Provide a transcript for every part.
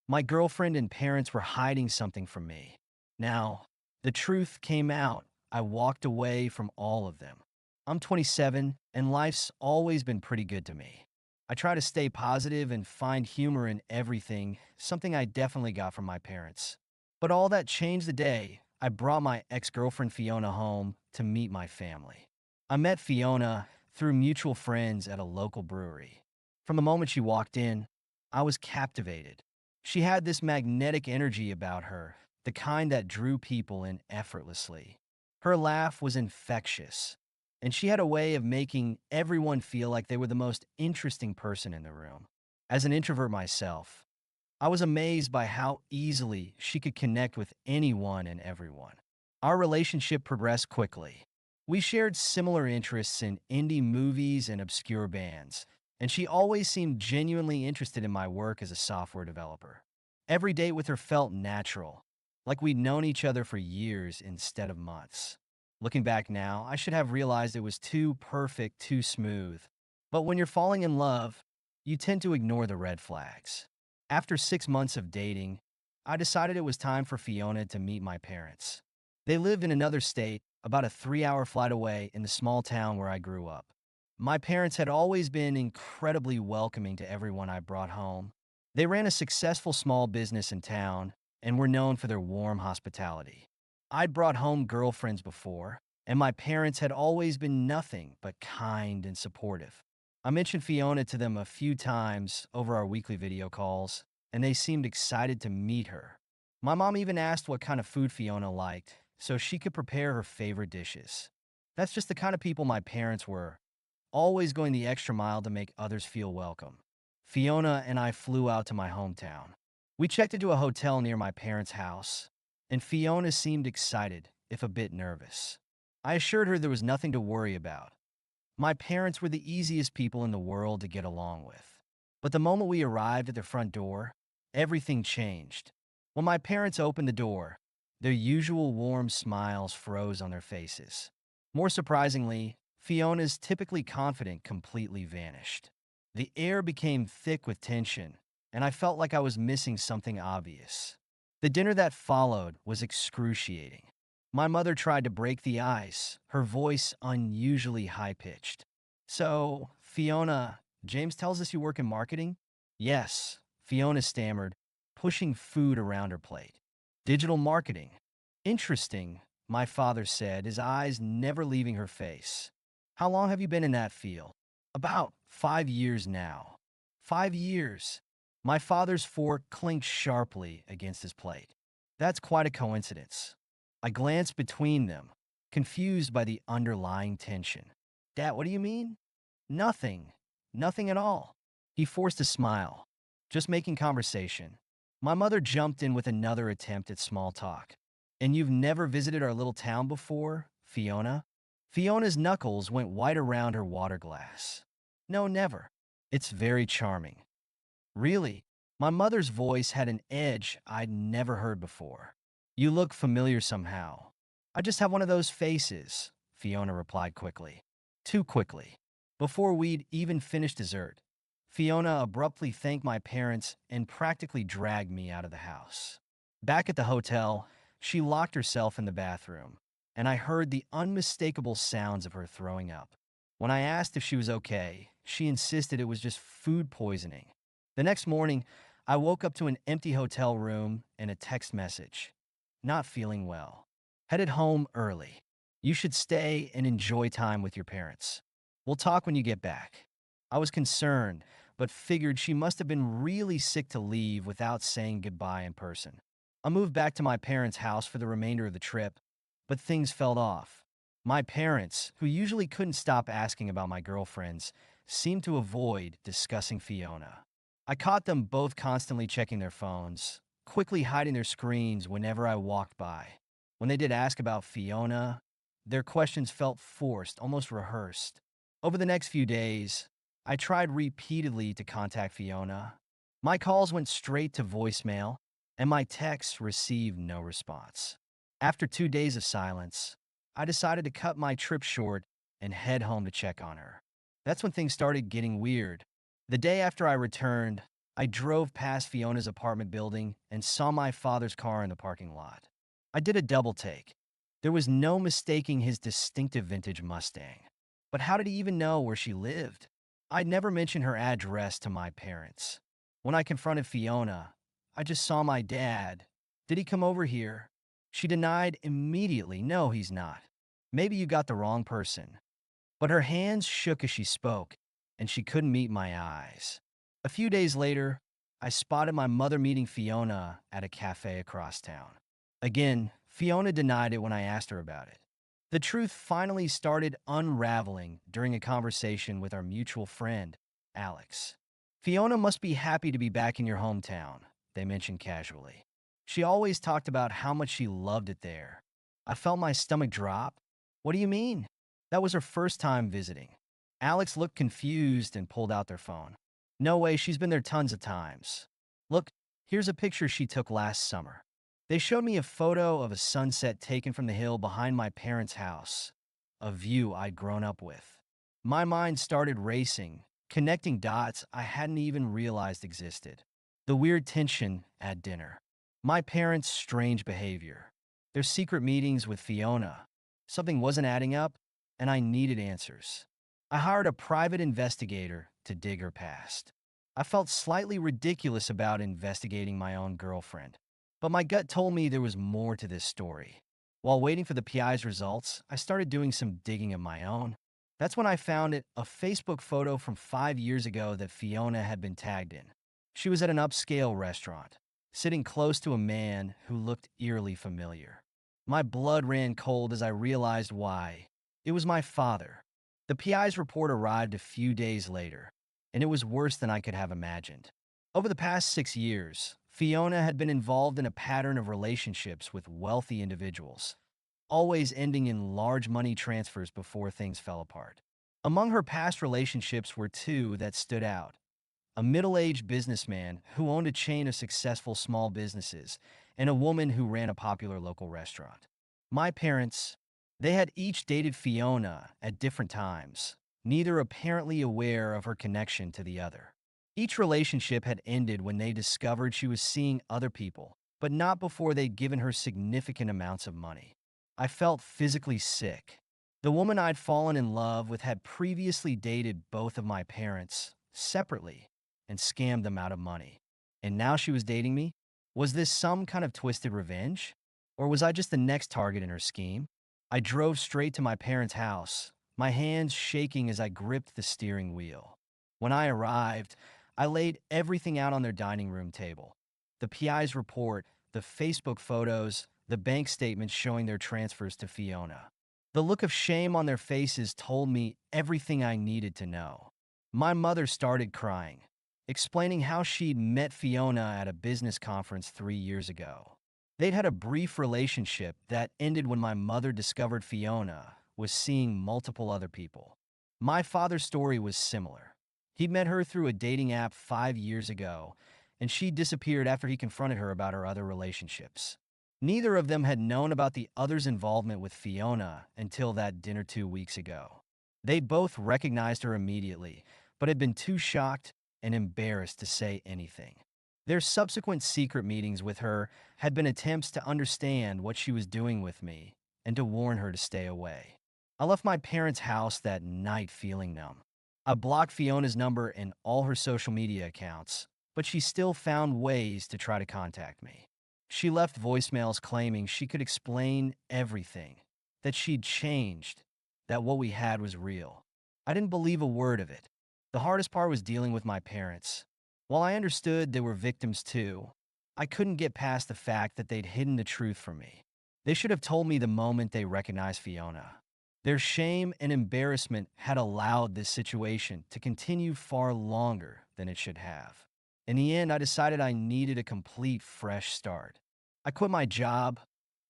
My girlfriend and parents were hiding something from me. Now, the truth came out. I walked away from all of them. I'm 27, and life's always been pretty good to me. I try to stay positive and find humor in everything, something I definitely got from my parents. But all that changed the day I brought my ex-girlfriend Fiona home to meet my family. I met Fiona through mutual friends at a local brewery. From the moment she walked in, I was captivated. She had this magnetic energy about her, the kind that drew people in effortlessly. Her laugh was infectious, and she had a way of making everyone feel like they were the most interesting person in the room. As an introvert myself, I was amazed by how easily she could connect with anyone and everyone. Our relationship progressed quickly. We shared similar interests in indie movies and obscure bands, and she always seemed genuinely interested in my work as a software developer. Every date with her felt natural, like we'd known each other for years instead of months. Looking back now, I should have realized it was too perfect, too smooth. But when you're falling in love, you tend to ignore the red flags. After 6 months of dating, I decided it was time for Fiona to meet my parents. They lived in another state, about a 3-hour flight away in the small town where I grew up. My parents had always been incredibly welcoming to everyone I brought home. They ran a successful small business in town and were known for their warm hospitality. I'd brought home girlfriends before, and my parents had always been nothing but kind and supportive. I mentioned Fiona to them a few times over our weekly video calls, and they seemed excited to meet her. My mom even asked what kind of food Fiona liked, so she could prepare her favorite dishes. That's just the kind of people my parents were, always going the extra mile to make others feel welcome. Fiona and I flew out to my hometown. We checked into a hotel near my parents' house, and Fiona seemed excited, if a bit nervous. I assured her there was nothing to worry about. My parents were the easiest people in the world to get along with. But the moment we arrived at their front door, everything changed. When my parents opened the door, their usual warm smiles froze on their faces. More surprisingly, Fiona's typically confident completely vanished. The air became thick with tension, and I felt like I was missing something obvious. The dinner that followed was excruciating. My mother tried to break the ice, her voice unusually high-pitched. So, Fiona, James tells us you work in marketing? Yes, Fiona stammered, pushing food around her plate. Digital marketing. Interesting, my father said, his eyes never leaving her face. How long have you been in that field? About 5 years now. 5 years. My father's fork clinked sharply against his plate. That's quite a coincidence. I glanced between them, confused by the underlying tension. Dad, what do you mean? Nothing. Nothing at all. He forced a smile, just making conversation. My mother jumped in with another attempt at small talk. And you've never visited our little town before, Fiona? Fiona's knuckles went white around her water glass. No, never. It's very charming. Really? My mother's voice had an edge I'd never heard before. You look familiar somehow. I just have one of those faces, Fiona replied quickly. Too quickly. Before we'd even finished dessert, Fiona abruptly thanked my parents and practically dragged me out of the house. Back at the hotel, she locked herself in the bathroom, and I heard the unmistakable sounds of her throwing up. When I asked if she was okay, she insisted it was just food poisoning. The next morning, I woke up to an empty hotel room and a text message. Not feeling well. Headed home early. You should stay and enjoy time with your parents. We'll talk when you get back. I was concerned, but figured she must have been really sick to leave without saying goodbye in person. I moved back to my parents' house for the remainder of the trip, but things fell off. My parents, who usually couldn't stop asking about my girlfriends, seemed to avoid discussing Fiona. I caught them both constantly checking their phones, quickly hiding their screens whenever I walked by. When they did ask about Fiona, their questions felt forced, almost rehearsed. Over the next few days, I tried repeatedly to contact Fiona. My calls went straight to voicemail, and my texts received no response. After 2 days of silence, I decided to cut my trip short and head home to check on her. That's when things started getting weird. The day after I returned, I drove past Fiona's apartment building and saw my father's car in the parking lot. I did a double take. There was no mistaking his distinctive vintage Mustang. But how did he even know where she lived? I'd never mentioned her address to my parents. When I confronted Fiona, I just saw my dad. Did he come over here? She denied immediately, no, he's not. Maybe you got the wrong person. But her hands shook as she spoke, and she couldn't meet my eyes. A few days later, I spotted my mother meeting Fiona at a cafe across town. Again, Fiona denied it when I asked her about it. The truth finally started unraveling during a conversation with our mutual friend, Alex. Fiona must be happy to be back in your hometown, they mentioned casually. She always talked about how much she loved it there. I felt my stomach drop. What do you mean? That was her first time visiting. Alex looked confused and pulled out their phone. No way, she's been there tons of times. Look, here's a picture she took last summer. They showed me a photo of a sunset taken from the hill behind my parents' house, a view I'd grown up with. My mind started racing, connecting dots I hadn't even realized existed. The weird tension at dinner. My parents' strange behavior. Their secret meetings with Fiona. Something wasn't adding up, and I needed answers. I hired a private investigator to dig her past. I felt slightly ridiculous about investigating my own girlfriend, but my gut told me there was more to this story. While waiting for the PI's results, I started doing some digging of my own. That's when I found a Facebook photo from 5 years ago that Fiona had been tagged in. She was at an upscale restaurant, sitting close to a man who looked eerily familiar. My blood ran cold as I realized why. It was my father. The PI's report arrived a few days later, and it was worse than I could have imagined. Over the past 6 years, Fiona had been involved in a pattern of relationships with wealthy individuals, always ending in large money transfers before things fell apart. Among her past relationships were two that stood out: a middle-aged businessman who owned a chain of successful small businesses, and a woman who ran a popular local restaurant. My parents, they had each dated Fiona at different times, neither apparently aware of her connection to the other. Each relationship had ended when they discovered she was seeing other people, but not before they'd given her significant amounts of money. I felt physically sick. The woman I'd fallen in love with had previously dated both of my parents separately and scammed them out of money. And now she was dating me? Was this some kind of twisted revenge? Or was I just the next target in her scheme? I drove straight to my parents' house, my hands shaking as I gripped the steering wheel. When I arrived, I laid everything out on their dining room table: the PI's report, the Facebook photos, the bank statements showing their transfers to Fiona. The look of shame on their faces told me everything I needed to know. My mother started crying, explaining how she'd met Fiona at a business conference 3 years ago. They'd had a brief relationship that ended when my mother discovered Fiona was seeing multiple other people. My father's story was similar. He'd met her through a dating app 5 years ago, and she disappeared after he confronted her about her other relationships. Neither of them had known about the other's involvement with Fiona until that dinner 2 weeks ago. They'd both recognized her immediately, but had been too shocked and embarrassed to say anything. Their subsequent secret meetings with her had been attempts to understand what she was doing with me and to warn her to stay away. I left my parents' house that night feeling numb. I blocked Fiona's number and all her social media accounts, but she still found ways to try to contact me. She left voicemails claiming she could explain everything, that she'd changed, that what we had was real. I didn't believe a word of it. The hardest part was dealing with my parents. While I understood they were victims too, I couldn't get past the fact that they'd hidden the truth from me. They should have told me the moment they recognized Fiona. Their shame and embarrassment had allowed this situation to continue far longer than it should have. In the end, I decided I needed a complete fresh start. I quit my job,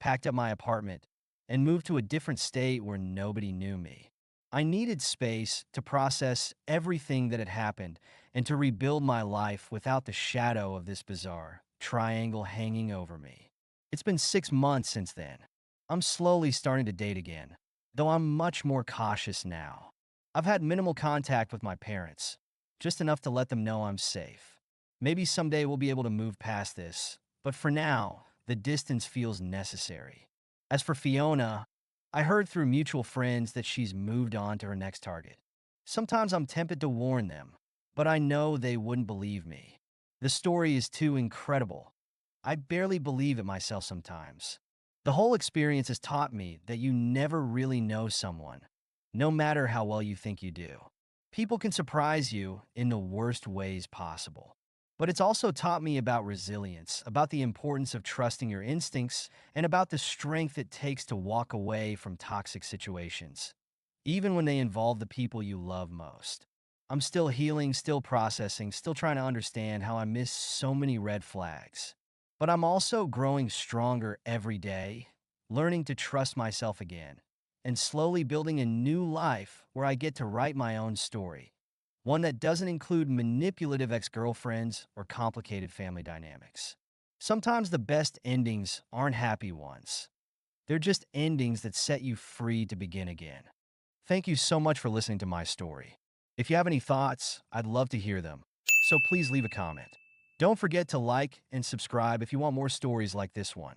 packed up my apartment, and moved to a different state where nobody knew me. I needed space to process everything that had happened and to rebuild my life without the shadow of this bizarre triangle hanging over me. It's been 6 months since then. I'm slowly starting to date again, though I'm much more cautious now. I've had minimal contact with my parents, just enough to let them know I'm safe. Maybe someday we'll be able to move past this, but for now, the distance feels necessary. As for Fiona, I heard through mutual friends that she's moved on to her next target. Sometimes I'm tempted to warn them, but I know they wouldn't believe me. The story is too incredible. I barely believe it myself sometimes. The whole experience has taught me that you never really know someone, no matter how well you think you do. People can surprise you in the worst ways possible. But it's also taught me about resilience, about the importance of trusting your instincts, and about the strength it takes to walk away from toxic situations, even when they involve the people you love most. I'm still healing, still processing, still trying to understand how I missed so many red flags. But I'm also growing stronger every day, learning to trust myself again, and slowly building a new life where I get to write my own story, one that doesn't include manipulative ex-girlfriends or complicated family dynamics. Sometimes the best endings aren't happy ones. They're just endings that set you free to begin again. Thank you so much for listening to my story. If you have any thoughts, I'd love to hear them, so please leave a comment. Don't forget to like and subscribe if you want more stories like this one.